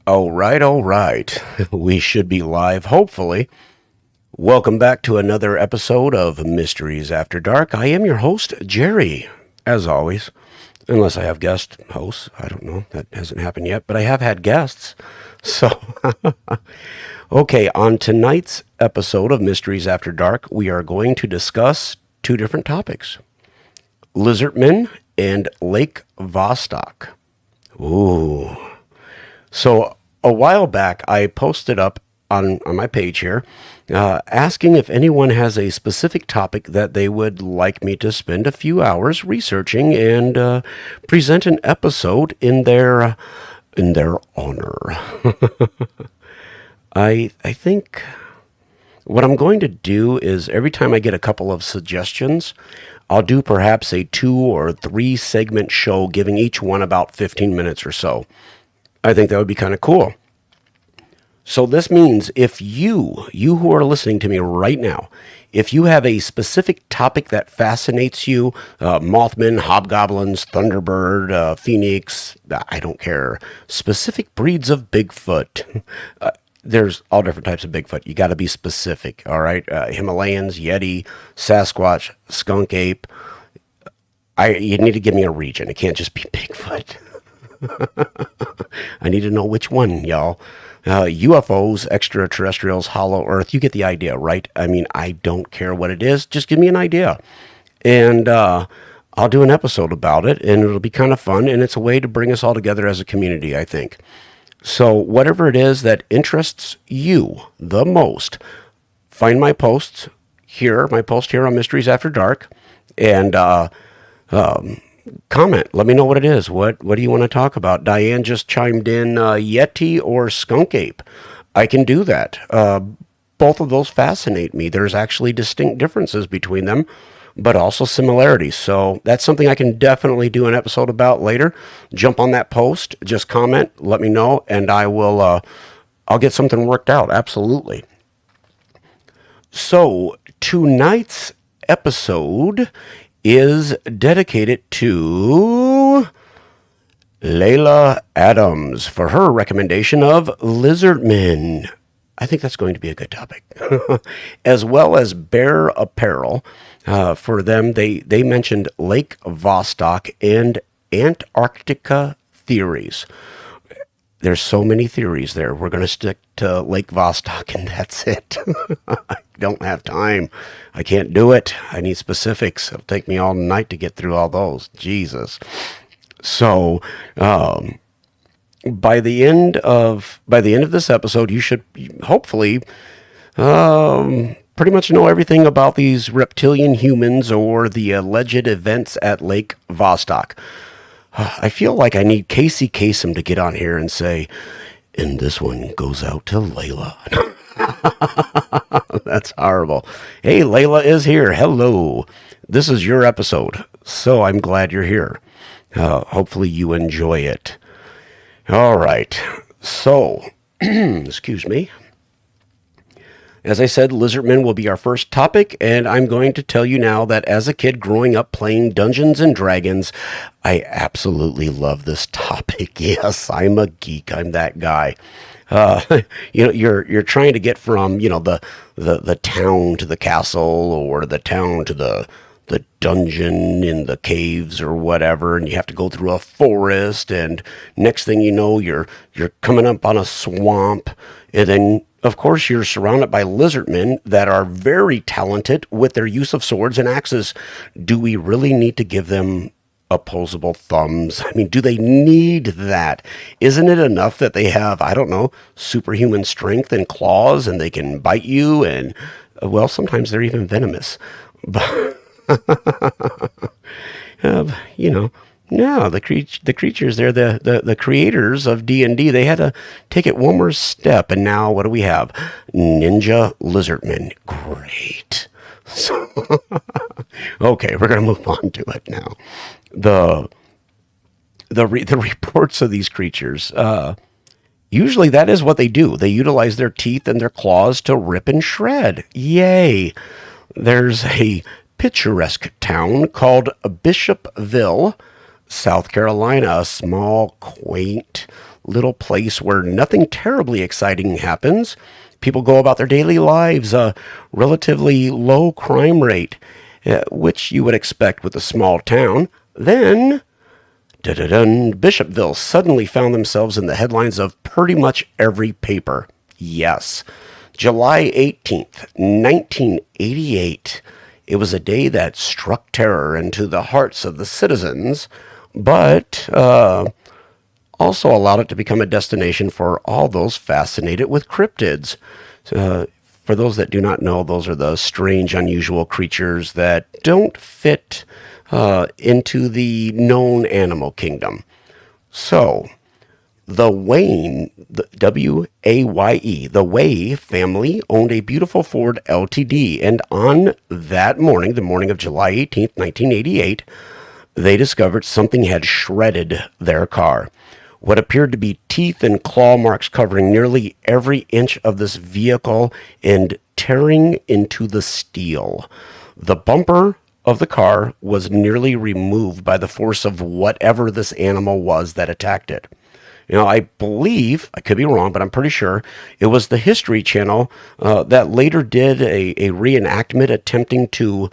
All right, all right. We should be live, hopefully. Welcome back to another episode of Mysteries After Dark. I am your host, Jerry, as always. Unless I have guest hosts. I don't know. That hasn't happened yet, but I have had guests. So, okay, on tonight's episode of Mysteries After Dark, we are going to discuss two different topics: Lizardmen and Lake Vostok. Ooh. So a while back, I posted up on my page here asking if anyone has a specific topic that they would like me to spend a few hours researching and present an episode in their honor. I think what I'm going to do is every time I get a couple of suggestions, I'll do perhaps a 2 or 3 segment show giving each one about 15 minutes or so. I think that would be kind of cool. So this means if you who are listening to me right now, if you have a specific topic that fascinates you, Mothman, Hobgoblins, Thunderbird, Phoenix, I don't care, specific breeds of Bigfoot. There's all different types of Bigfoot. You got to be specific, all right? Himalayans, Yeti, Sasquatch, skunk ape. You need to give me a region. It can't just be Bigfoot. I need to know which one, y'all. UFOs, extraterrestrials, hollow earth. You get the idea, right? I mean, I don't care what it is. Just give me an idea. And I'll do an episode about it, and it'll be kind of fun. And it's a way to bring us all together as a community, I think. So, whatever it is that interests you the most, find my post here on Mysteries After Dark, and comment. Let me know what it is. What do you want to talk about? Diane just chimed in Yeti or skunk ape. I can do that. Both of those fascinate me. There's actually distinct differences between them, but also similarities. So that's something I can definitely do an episode about later. Jump on that post, just comment, let me know, and I'll get something worked out. Absolutely. So tonight's episode is dedicated to Layla Adams for her recommendation of Lizardmen. I think that's going to be a good topic. As well as Bear Apparel. For them, they mentioned Lake Vostok and Antarctica theories. There's so many theories there. We're going to stick to Lake Vostok, and that's it. I don't have time. I can't do it. I need specifics. It'll take me all night to get through all those. Jesus. So, by the end of this episode, you should hopefully pretty much know everything about these reptilian humans or the alleged events at Lake Vostok. I feel like I need Casey Kasem to get on here and say, and this one goes out to Layla. That's horrible. Hey, Layla is here. Hello. This is your episode, so I'm glad you're here. Hopefully you enjoy it. All right. So, excuse me. As I said, Lizardmen will be our first topic, and I'm going to tell you now that as a kid growing up playing Dungeons and Dragons, I absolutely love this topic. Yes, I'm a geek. I'm that guy. You're trying to get from the town to the castle, or the town to the dungeon in the caves or whatever, and you have to go through a forest, and next thing you know, you're coming up on a swamp, and then of course you're surrounded by lizardmen that are very talented with their use of swords and axes. Do we really need to give them opposable thumbs? I mean, do they need that? Isn't it enough that they have, I don't know, superhuman strength and claws, and they can bite you, and well, sometimes they're even venomous. But no, the creatures, they're the creators of D&D. They had to take it one more step, and now what do we have? Ninja Lizardmen. Great. So, okay, we're gonna move on to it now. The reports of these creatures. Usually that is what they do. They utilize their teeth and their claws to rip and shred. Yay! There's a picturesque town called Bishopville, South Carolina, a small, quaint little place where nothing terribly exciting happens. People go about their daily lives, a relatively low crime rate, which you would expect with a small town. Then, Bishopville suddenly found themselves in the headlines of pretty much every paper. Yes, July 18th, 1988. It was a day that struck terror into the hearts of the citizens, but also allowed it to become a destination for all those fascinated with cryptids. For those that do not know, those are the strange, unusual creatures that don't fit into the known animal kingdom. So, the Wayne, the W-A-Y-E, the Way family owned a beautiful Ford LTD, and on that morning, the morning of July 18th, 1988, they discovered something had shredded their car. What appeared to be teeth and claw marks covering nearly every inch of this vehicle and tearing into the steel. The bumper of the car was nearly removed by the force of whatever this animal was that attacked it. I believe, I could be wrong, but I'm pretty sure it was the History Channel that later did a reenactment attempting to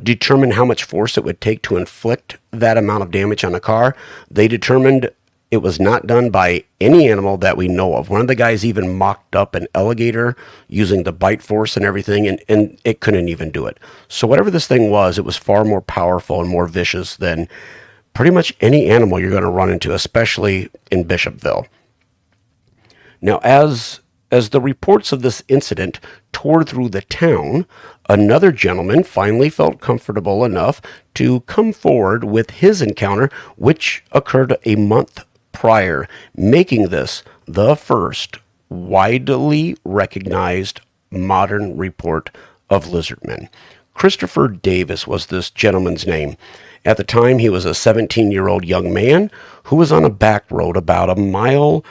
determine how much force it would take to inflict that amount of damage on a car. They determined it was not done by any animal that we know of. One of the guys even mocked up an alligator using the bite force and everything, and it couldn't even do it. So whatever this thing was, it was far more powerful and more vicious than pretty much any animal you're going to run into, especially in Bishopville. Now, as the reports of this incident tore through the town, another gentleman finally felt comfortable enough to come forward with his encounter, which occurred a month prior, making this the first widely recognized modern report of lizardmen. Christopher Davis was this gentleman's name. At the time, he was a 17-year-old young man who was on a back road about a mile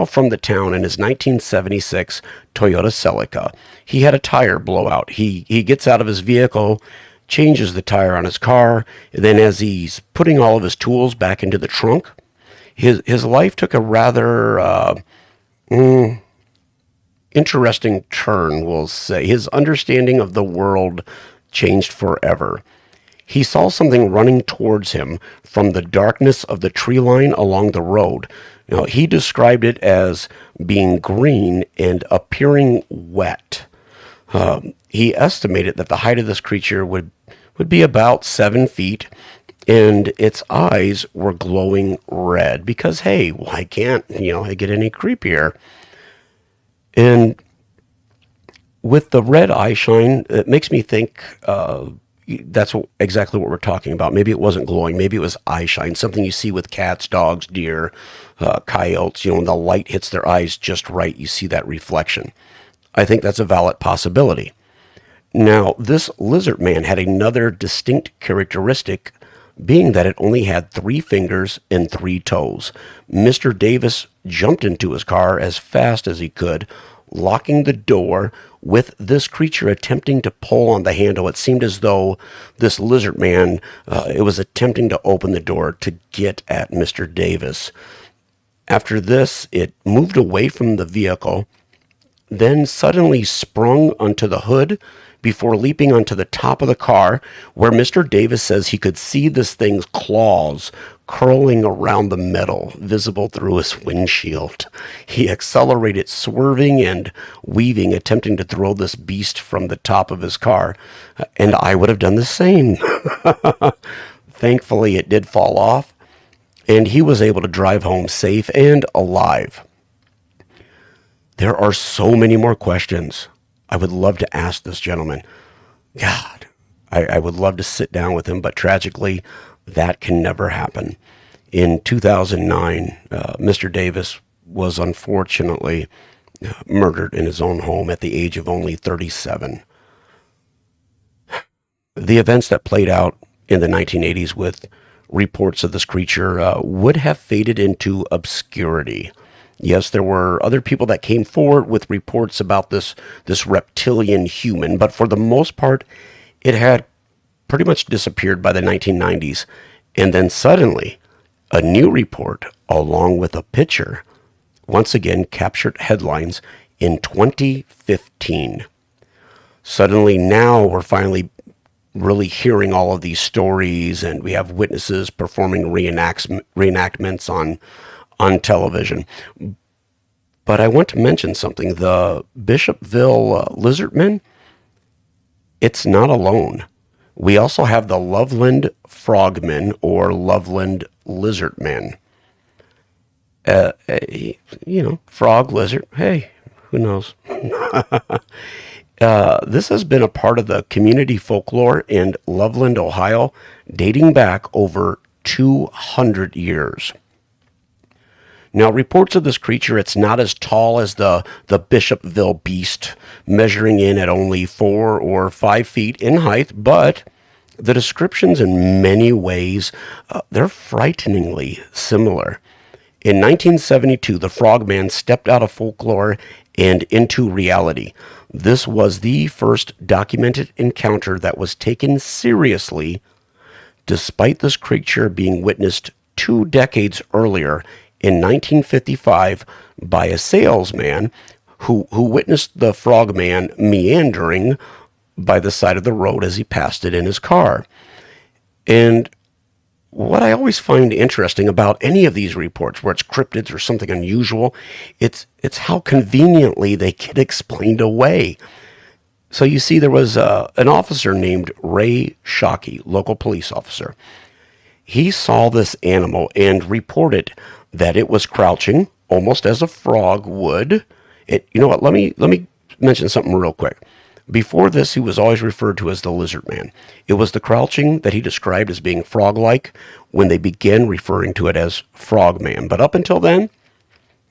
from the town in his 1976 Toyota Celica. He had a tire blowout. He gets out of his vehicle, changes the tire on his car, and then as he's putting all of his tools back into the trunk, his life took a rather interesting turn, we'll say. His understanding of the world changed forever. He saw something running towards him from the darkness of the tree line along the road. Now, he described it as being green and appearing wet. He estimated that the height of this creature would be about 7 feet, and its eyes were glowing red because, hey, why can't, it get any creepier? And with the red eye shine, it makes me think that's exactly what we're talking about. Maybe it wasn't glowing. Maybe it was eye shine, something you see with cats, dogs, deer, coyotes. When the light hits their eyes just right, you see that reflection. I think that's a valid possibility. Now, this lizard man had another distinct characteristic, being that it only had 3 fingers and 3 toes. Mr. Davis jumped into his car as fast as he could, locking the door with this creature attempting to pull on the handle. It seemed as though this lizard man, it was attempting to open the door to get at Mr. Davis. After this, it moved away from the vehicle, then suddenly sprung onto the hood before leaping onto the top of the car, where Mr. Davis says he could see this thing's claws curling around the metal, visible through his windshield. He accelerated, swerving and weaving, attempting to throw this beast from the top of his car, and I would have done the same. Thankfully, it did fall off, and he was able to drive home safe and alive. There are so many more questions I would love to ask this gentleman. God, I would love to sit down with him, but tragically, that can never happen. In 2009, Mr. Davis was unfortunately murdered in his own home at the age of only 37. The events that played out in the 1980s with reports of this creature would have faded into obscurity. Yes, there were other people that came forward with reports about this reptilian human, but for the most part, it had pretty much disappeared by the 1990s. And then suddenly, a new report, along with a picture, once again captured headlines in 2015. Suddenly now we're finally really hearing all of these stories, and we have witnesses performing reenactments on television. But I want to mention something. The Bishopville Lizardmen, it's not alone. We also have the Loveland Frogmen or Loveland Lizardmen. Uh, frog, lizard. Hey, who knows? This has been a part of the community folklore in Loveland, Ohio, dating back over 200 years. Now, reports of this creature, it's not as tall as the Bishopville beast, measuring in at only 4 or 5 feet in height, but the descriptions in many ways, they're frighteningly similar. In 1972, the Frogman stepped out of folklore and into reality. This was the first documented encounter that was taken seriously, despite this creature being witnessed 2 decades earlier in 1955 by a salesman who witnessed the Frogman meandering by the side of the road as he passed it in his car. And what I always find interesting about any of these reports where it's cryptids or something unusual, it's how conveniently they get explained away. So you see, there was an officer named Ray Shockey, local police officer. He saw this animal and reported that it was crouching almost as a frog would. You know what? Let me mention something real quick. Before this, he was always referred to as the Lizardman. It was the crouching that he described as being frog-like when they began referring to it as Frogman. But up until then,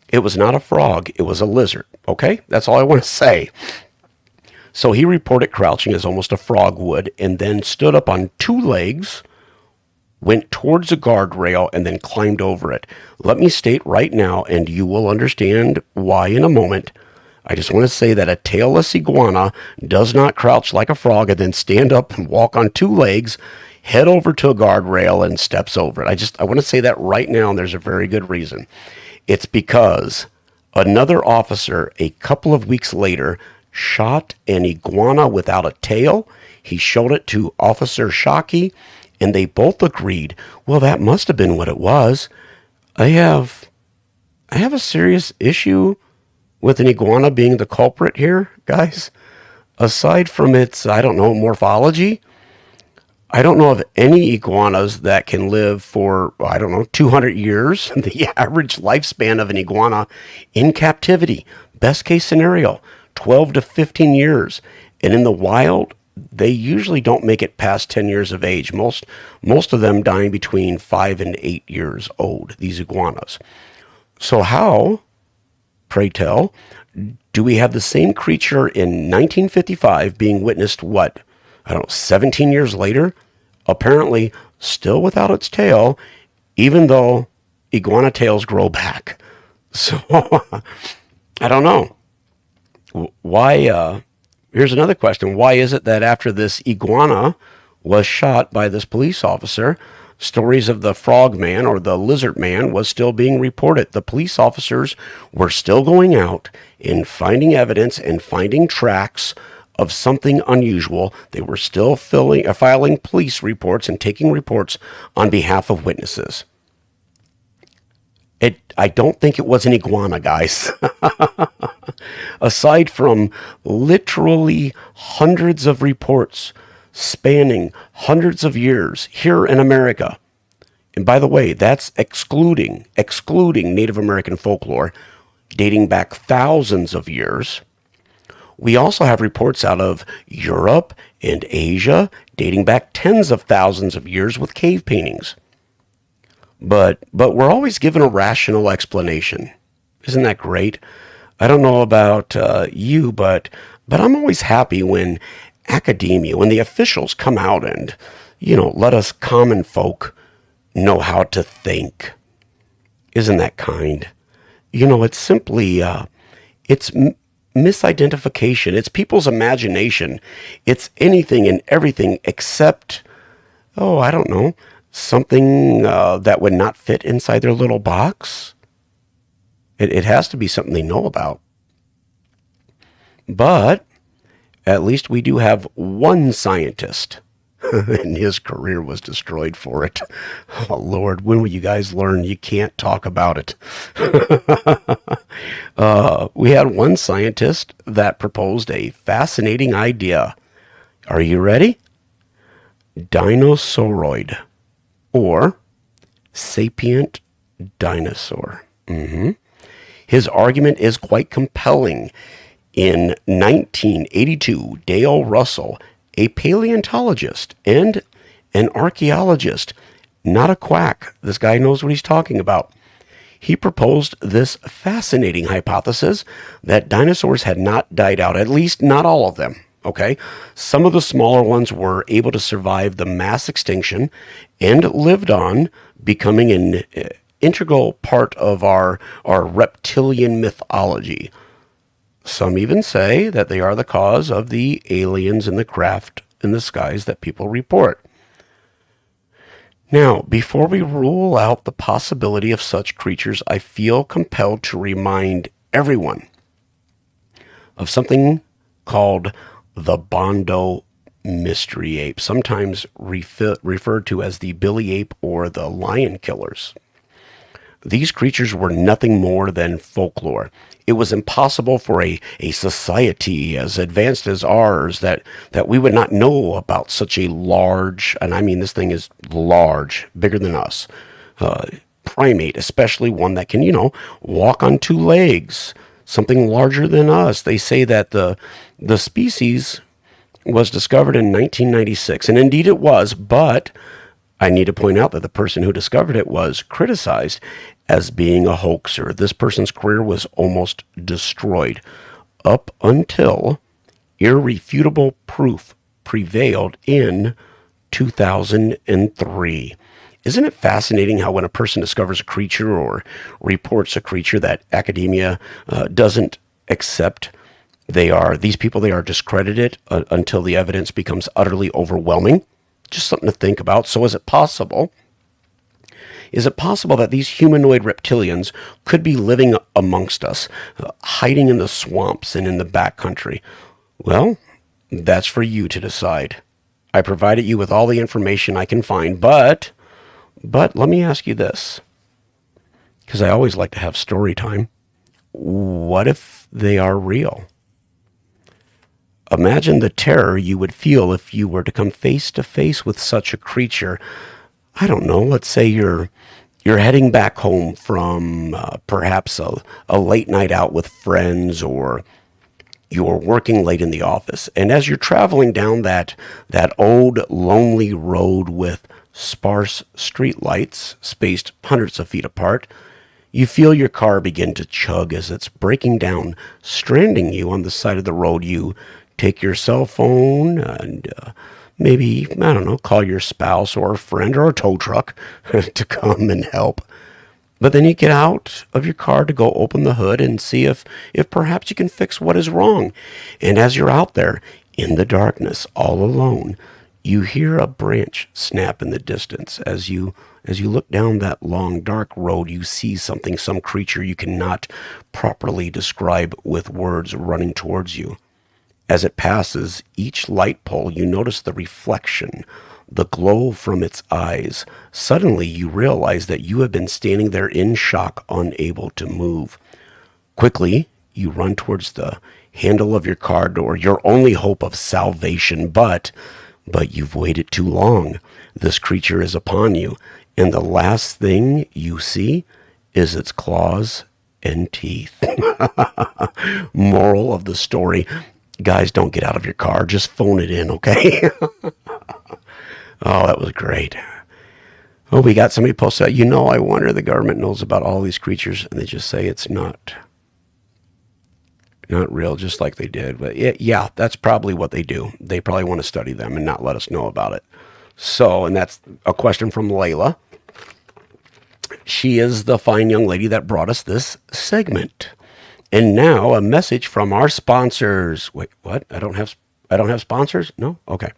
it was not a frog, it was a lizard. Okay? That's all I want to say. So he reported crouching as almost a frog would, and then stood up on 2 legs, went towards a guardrail, and then climbed over it. Let me state right now, and you will understand why in a moment. I just want to say that a tailless iguana does not crouch like a frog and then stand up and walk on 2 legs, head over to a guardrail, and steps over it. I want to say that right now, and there's a very good reason. It's because another officer, a couple of weeks later, shot an iguana without a tail. He showed it to Officer Shockey, and they both agreed, well, that must have been what it was. I have a serious issue with an iguana being the culprit here, guys. Aside from its, I don't know, morphology, I don't know of any iguanas that can live for, 200 years. The average lifespan of an iguana in captivity, best case scenario, 12 to 15 years. And in the wild, they usually don't make it past 10 years of age. Most of them dying between 5 and 8 years old, these iguanas. So how, pray tell, do we have the same creature in 1955 being witnessed, 17 years later? Apparently still without its tail, even though iguana tails grow back. So, I don't know. Why, here's another question. Why is it that after this iguana was shot by this police officer, stories of the Frogman or the Lizardman was still being reported? The police officers were still going out and finding evidence and finding tracks of something unusual. They were still filing police reports and taking reports on behalf of witnesses. I don't think it was an iguana, guys. Aside from literally hundreds of reports spanning hundreds of years here in America. And by the way, that's excluding Native American folklore dating back thousands of years. We also have reports out of Europe and Asia dating back tens of thousands of years with cave paintings. But we're always given a rational explanation. Isn't that great? I don't know about you, but I'm always happy when academia, when the officials come out and, let us common folk know how to think. Isn't that kind? It's simply, it's misidentification. It's people's imagination. It's anything and everything except, something that would not fit inside their little box. It has to be something they know about. But at least we do have one scientist, and his career was destroyed for it. Oh, Lord, when will you guys learn you can't talk about it? We had one scientist that proposed a fascinating idea. Are you ready? Dinosauroid, or sapient dinosaur. His argument is quite compelling. In 1982, Dale Russell, a paleontologist and an archaeologist, not a quack, this guy knows what he's talking about. He proposed this fascinating hypothesis that dinosaurs had not died out, at least not all of them. Okay, some of the smaller ones were able to survive the mass extinction and lived on, becoming an integral part of our reptilian mythology. Some even say that they are the cause of the aliens in the craft in the skies that people report. Now, before we rule out the possibility of such creatures, I feel compelled to remind everyone of something called the Bondo mystery ape, sometimes referred to as the Billy ape or the lion killers. These creatures were nothing more than folklore. It was impossible for a society as advanced as ours that we would not know about such a large, and I mean this thing is large, bigger than us, primate, especially one that can, walk on two legs, something larger than us. They say that the species was discovered in 1996, and indeed it was, but I need to point out that the person who discovered it was criticized as being a hoaxer. This person's career was almost destroyed up until irrefutable proof prevailed in 2003. Isn't it fascinating how when a person discovers a creature or reports a creature that academia doesn't accept, they are discredited until the evidence becomes utterly overwhelming? Just something to think about. So is it possible that these humanoid reptilians could be living amongst us, hiding in the swamps and in the backcountry? Well, that's for you to decide. I provided you with all the information I can find, but let me ask you this, because I always like to have story time. What if they are real? Imagine the terror you would feel if you were to come face to face with such a creature. I don't know, let's say you're heading back home from perhaps a late night out with friends, or you're working late in the office. And as you're traveling down that old lonely road with sparse streetlights spaced hundreds of feet apart, you feel your car begin to chug as it's breaking down, stranding you on the side of the road. You take your cell phone and maybe, I don't know, call your spouse or a friend or a tow truck to come and help. But then you get out of your car to go open the hood and see if perhaps you can fix what is wrong. And as you're out there in the darkness, all alone, you hear a branch snap in the distance. As you look down that long, dark road, you see something, some creature you cannot properly describe with words running towards you. As it passes each light pole, you notice the reflection, the glow from its eyes. Suddenly, you realize that you have been standing there in shock, unable to move. Quickly, you run towards the handle of your car door, your only hope of salvation, but you've waited too long. This creature is upon you, and the last thing you see is its claws and teeth. Moral of the story: guys, don't get out of your car. Just phone it in, okay? Oh, that was great. Oh, we got somebody posted, I wonder the government knows about all these creatures, and they just say it's not real, just like they did. But yeah, that's probably what they do. They probably want to study them and not let us know about it. So, and that's a question from Layla. She is the fine young lady that brought us this segment. And now a message from our sponsors. Wait, what? I don't have sponsors? No? Okay.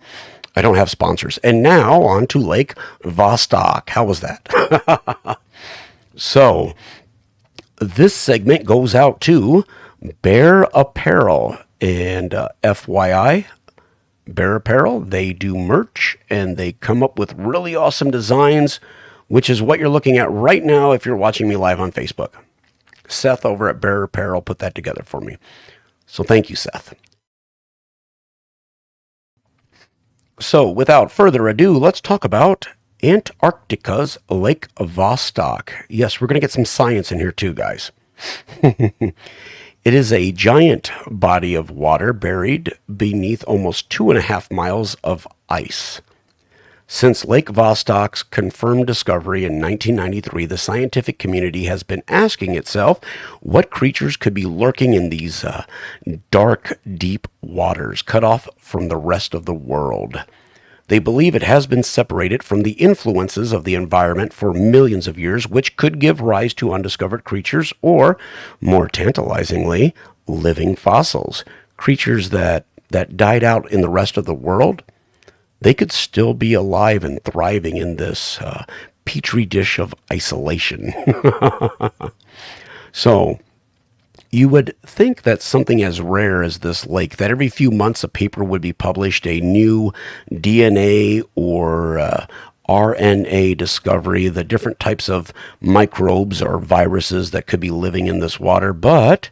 I don't have sponsors. And now on to Lake Vostok. How was that? So, This segment goes out to Bear Apparel. And FYI, Bear Apparel, they do merch and they come up with really awesome designs, which is what you're looking at right now if you're watching me live on Facebook. Seth over at Bear Apparel put that together for me. So thank you, Seth. So without further ado, let's talk about Antarctica's Lake Vostok. Yes, we're going to get some science in here too, guys. It is a giant body of water buried beneath almost 2.5 miles of ice. Since Lake Vostok's confirmed discovery in 1993, the scientific community has been asking itself what creatures could be lurking in these dark, deep waters, cut off from the rest of the world. They believe it has been separated from the influences of the environment for millions of years, which could give rise to undiscovered creatures or, more tantalizingly, living fossils. Creatures that died out in the rest of the world, they could still be alive and thriving in this petri dish of isolation. So, you would think that something as rare as this lake, that every few months a paper would be published, a new DNA or RNA discovery, the different types of microbes or viruses that could be living in this water, but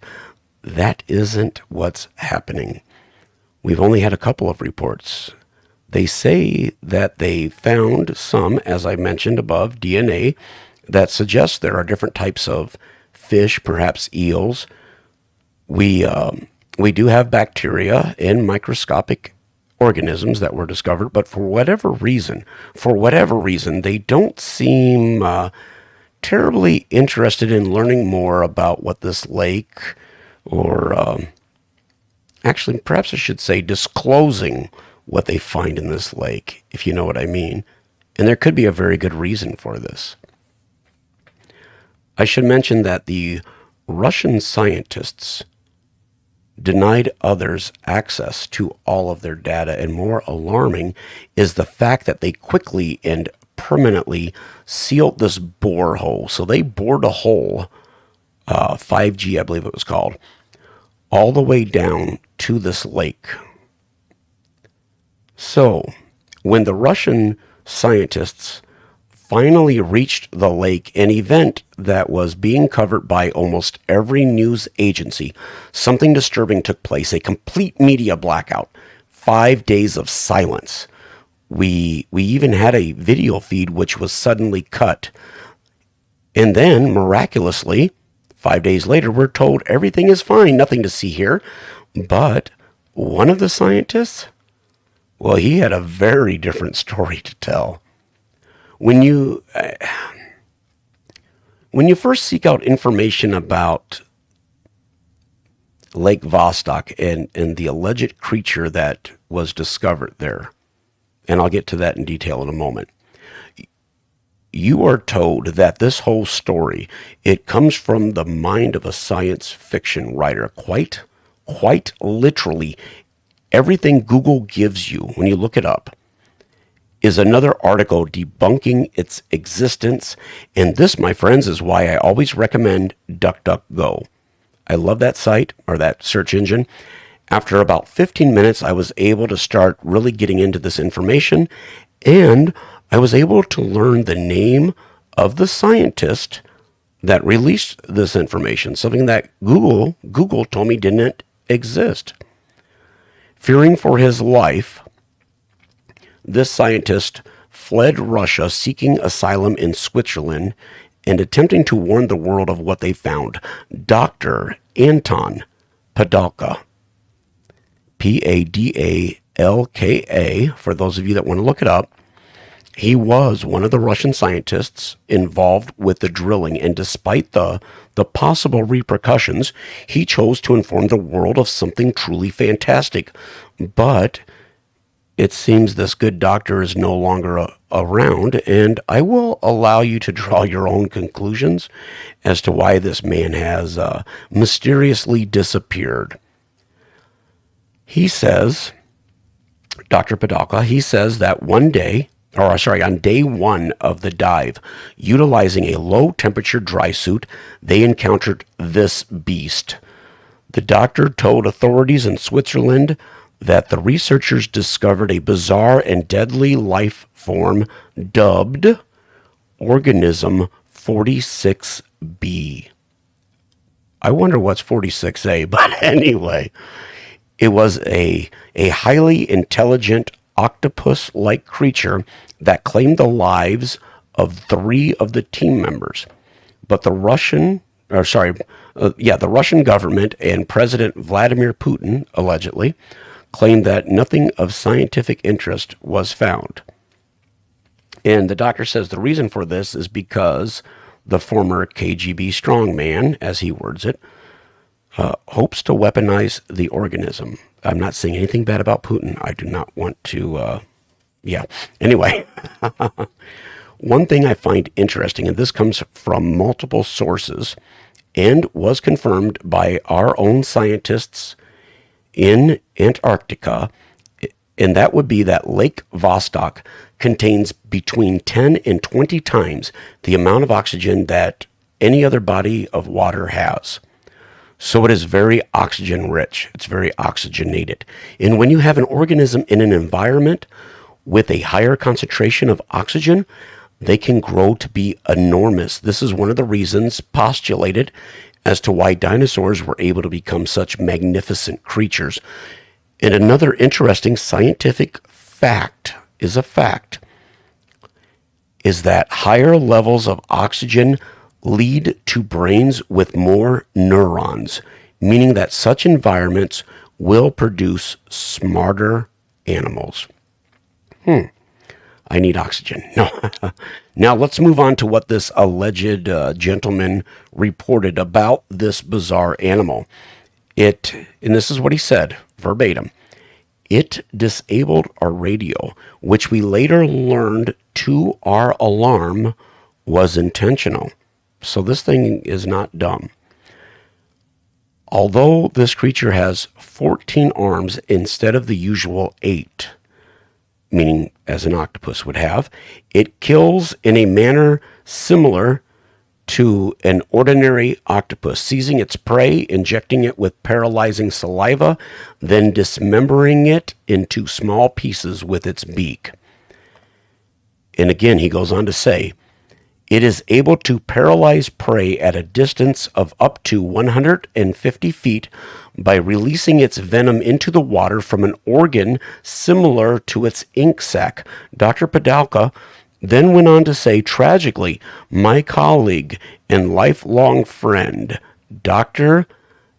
that isn't what's happening. We've only had a couple of reports. They say that they found some, as I mentioned above, DNA that suggests there are different types of fish, perhaps eels. We do have bacteria and microscopic organisms that were discovered, but for whatever reason, they don't seem terribly interested in learning more about what this lake, or actually, perhaps I should say, disclosing what they find in this lake, if you know what I mean. And there could be a very good reason for this. I should mention that the Russian scientists denied others access to all of their data, and more alarming is the fact that they quickly and permanently sealed this borehole. So they bored a hole, 5G I believe it was called, all the way down to this lake. So when the Russian scientists finally reached the lake, an event that was being covered by almost every news agency, something disturbing took place, a complete media blackout, 5 days of silence. We even had a video feed which was suddenly cut. And then, miraculously, 5 days later, we're told everything is fine, nothing to see here. But one of the scientists, well, he had a very different story to tell. When you first seek out information about Lake Vostok and the alleged creature that was discovered there, and I'll get to that in detail in a moment, you are told that this whole story, it comes from the mind of a science fiction writer. Quite literally, everything Google gives you when you look it up is another article debunking its existence. And this, my friends, is why I always recommend DuckDuckGo. I love that site, or that search engine. After about 15 minutes, I was able to start really getting into this information, and I was able to learn the name of the scientist that released this information, something that Google told me didn't exist. Fearing for his life, this scientist fled Russia, seeking asylum in Switzerland and attempting to warn the world of what they found. Dr. Anton Padalka, Padalka, for those of you that want to look it up, he was one of the Russian scientists involved with the drilling, and despite the possible repercussions, he chose to inform the world of something truly fantastic. But it seems this good doctor is no longer around, and I will allow you to draw your own conclusions as to why this man has mysteriously disappeared. He says, Dr. Padalka, he says that one day on day one of the dive, utilizing a low temperature dry suit, they encountered this beast. The doctor told authorities in Switzerland that the researchers discovered a bizarre and deadly life form dubbed Organism 46B. I wonder what's 46A, but anyway, it was a highly intelligent octopus-like creature that claimed the lives of 3 of the team members. But the Russian government and President Vladimir Putin allegedly claimed that nothing of scientific interest was found. And the doctor says the reason for this is because the former KGB strongman, as he words it, hopes to weaponize the organism. I'm not saying anything bad about Putin. I do not want to, Anyway, one thing I find interesting, and this comes from multiple sources and was confirmed by our own scientists in Antarctica, and that would be that Lake Vostok contains between 10 and 20 times the amount of oxygen that any other body of water has. So it is very oxygen rich. It's very oxygenated. And when you have an organism in an environment with a higher concentration of oxygen, they can grow to be enormous. This is one of the reasons postulated as to why dinosaurs were able to become such magnificent creatures. And another interesting scientific fact is that higher levels of oxygen lead to brains with more neurons, meaning that such environments will produce smarter animals. I need oxygen. No. Now let's move on to what this alleged gentleman reported about this bizarre animal. And this is what he said, verbatim. It disabled our radio, which we later learned to our alarm was intentional. So this thing is not dumb. Although this creature has 14 arms instead of the usual 8, meaning as an octopus would have, it kills in a manner similar to an ordinary octopus, seizing its prey, injecting it with paralyzing saliva, then dismembering it into small pieces with its beak. And again, he goes on to say, it is able to paralyze prey at a distance of up to 150 feet by releasing its venom into the water from an organ similar to its ink sac. Dr. Padalka then went on to say, tragically, my colleague and lifelong friend, Dr.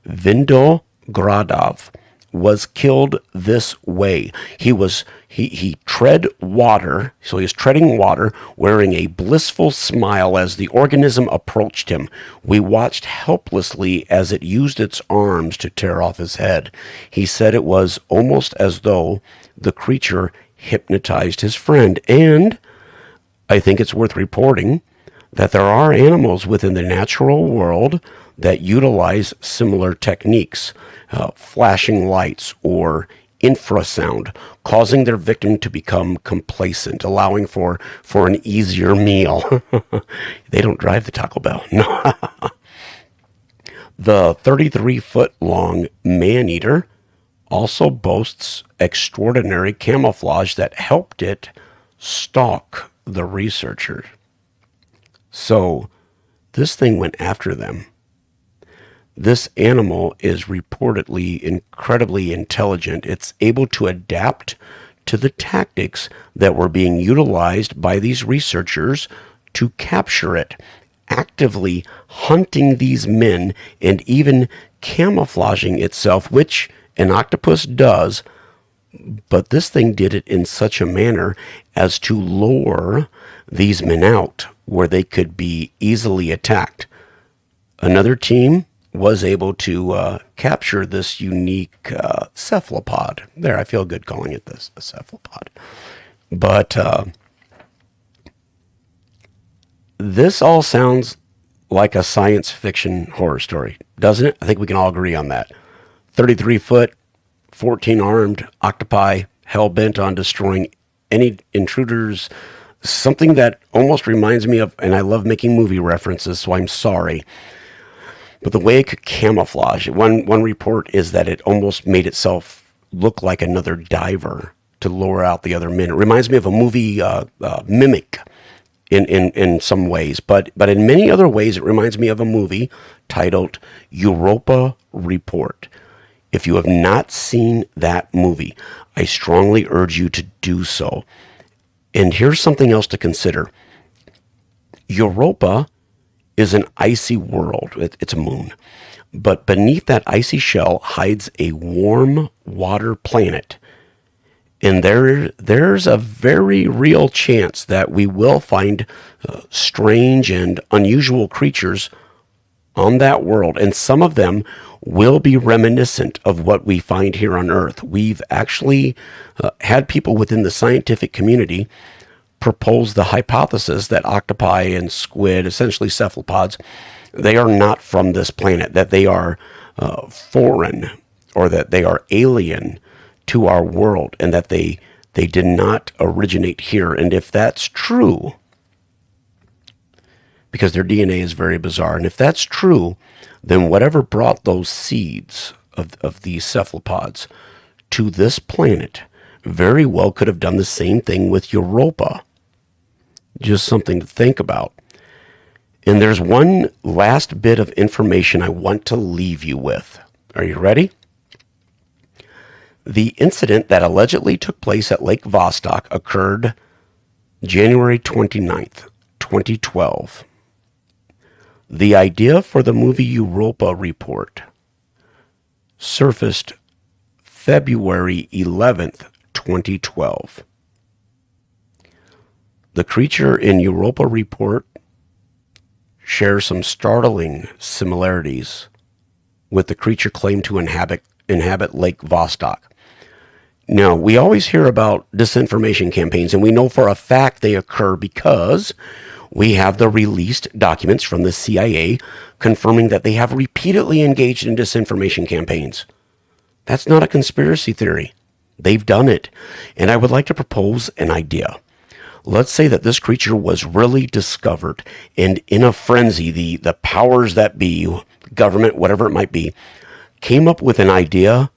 Vindogradov, was killed this way. He tread water, so he was treading water, wearing a blissful smile as the organism approached him. We watched helplessly as it used its arms to tear off his head. He said it was almost as though the creature hypnotized his friend. And I think it's worth reporting that there are animals within the natural world that utilize similar techniques, flashing lights or infrasound, causing their victim to become complacent, allowing for an easier meal. They don't drive the Taco Bell. No. The 33-foot-long man-eater also boasts extraordinary camouflage that helped it stalk the researchers. So this thing went after them. This animal is reportedly incredibly intelligent. It's able to adapt to the tactics that were being utilized by these researchers to capture it, actively hunting these men and even camouflaging itself, which an octopus does, but this thing did it in such a manner as to lure these men out where they could be easily attacked. Another team was able to capture this unique cephalopod. There, I feel good calling it this, a cephalopod. But this all sounds like a science fiction horror story, doesn't it? I think we can all agree on that. 33-foot, 14-armed octopi, hell-bent on destroying any intruders, something that almost reminds me of, and I love making movie references, so I'm sorry, but the way it could camouflage. One report is that it almost made itself look like another diver to lure out the other men. It reminds me of a movie, Mimic, in some ways, but in many other ways, it reminds me of a movie titled Europa Report. If you have not seen that movie, I strongly urge you to do so. And here's something else to consider. Europa is an icy world. It's a moon. But beneath that icy shell hides a warm water planet. And there's a very real chance that we will find strange and unusual creatures on that world. And some of them will be reminiscent of what we find here on Earth. We've actually had people within the scientific community propose the hypothesis that octopi and squid, essentially cephalopods, they are not from this planet, that they are foreign, or that they are alien to our world, and that they did not originate here. And if that's true, because their DNA is very bizarre, and if that's true, then whatever brought those seeds of these cephalopods to this planet very well could have done the same thing with Europa. Just something to think about. And there's one last bit of information I want to leave you with. Are you ready? The incident that allegedly took place at Lake Vostok occurred January 29th, 2012. The idea for the movie Europa Report surfaced February 11th, 2012. The creature in Europa Report shares some startling similarities with the creature claimed to inhabit Lake Vostok. Now, we always hear about disinformation campaigns, and we know for a fact they occur because we have the released documents from the CIA confirming that they have repeatedly engaged in disinformation campaigns. That's not a conspiracy theory. They've done it. And I would like to propose an idea. Let's say that this creature was really discovered, and in a frenzy, the powers that be, government, whatever it might be, came up with an idea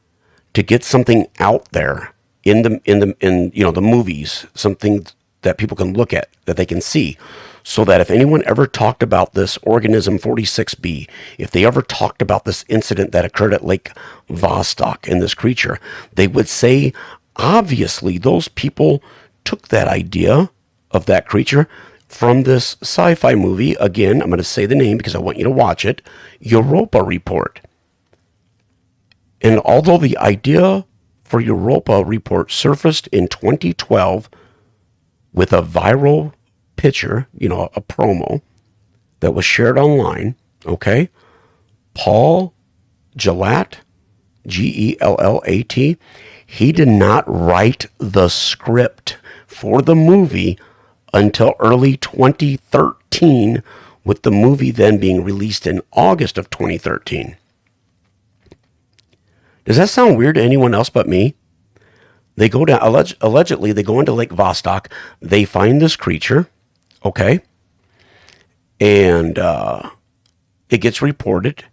to get something out there in the movies, something that people can look at, that they can see, so that if anyone ever talked about this organism 46B, if they ever talked about this incident that occurred at Lake Vostok and this creature, they would say, obviously, those people took that idea of that creature from this sci-fi movie. Again, I'm going to say the name because I want you to watch it, Europa Report. And although the idea for Europa Report surfaced in 2012 with a viral picture, a promo that was shared online, okay? Paul Gillat, Gellat, he did not write the script for the movie until early 2013, with the movie then being released in August of 2013. Does that sound weird to anyone else but me? They go down, allegedly, they go into Lake Vostok, they find this creature, okay? And it gets reported,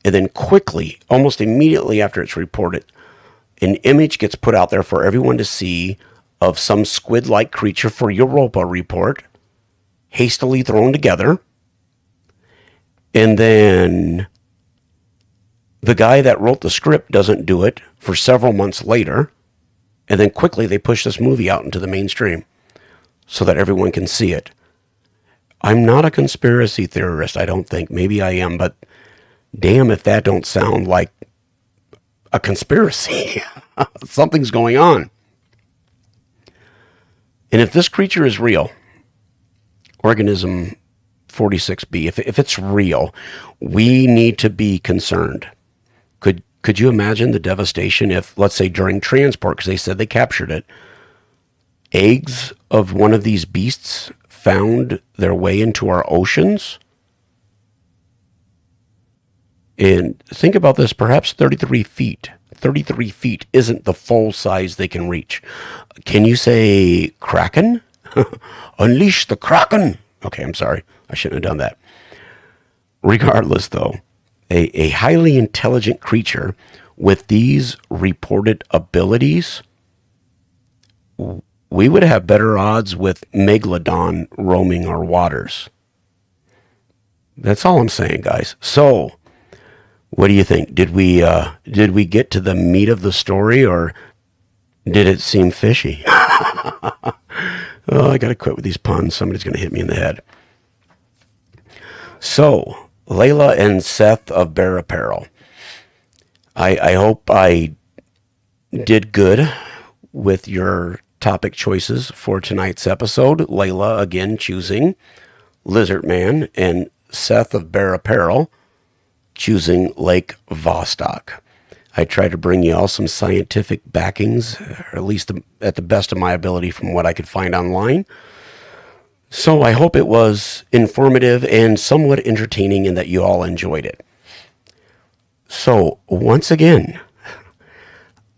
and then quickly, almost immediately after it's reported, an image gets put out there for everyone to see of some squid-like creature for Europa Report, hastily thrown together. And then the guy that wrote the script doesn't do it for several months later. And then quickly they push this movie out into the mainstream so that everyone can see it. I'm not a conspiracy theorist, I don't think. Maybe I am, but damn if that don't sound like a conspiracy. Something's going on. And if this creature is real, organism 46B, if it's real, we need to be concerned. Could you imagine the devastation if, let's say, during transport, because they said they captured it, eggs of one of these beasts found their way into our oceans? And think about this, perhaps 33 feet, 33 feet isn't the full size they can reach. Can you say Kraken? Unleash the Kraken! Okay, I'm sorry. I shouldn't have done that. Regardless, though, a highly intelligent creature with these reported abilities, we would have better odds with Megalodon roaming our waters. That's all I'm saying, guys. So, what do you think? Did we get to the meat of the story, or did it seem fishy? Oh, I gotta quit with these puns. Somebody's gonna hit me in the head. So, Layla and Seth of Bear Apparel. I hope I did good with your topic choices for tonight's episode. Layla, again, choosing Lizardman, and Seth of Bear Apparel choosing Lake Vostok. I tried to bring you all some scientific backings, or at least at the best of my ability from what I could find online. So I hope it was informative and somewhat entertaining and that you all enjoyed it. So once again,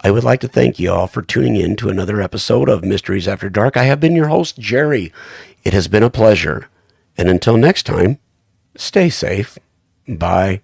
I would like to thank you all for tuning in to another episode of Mysteries After Dark. I have been your host, Jerry. It has been a pleasure. And until next time, stay safe. Bye.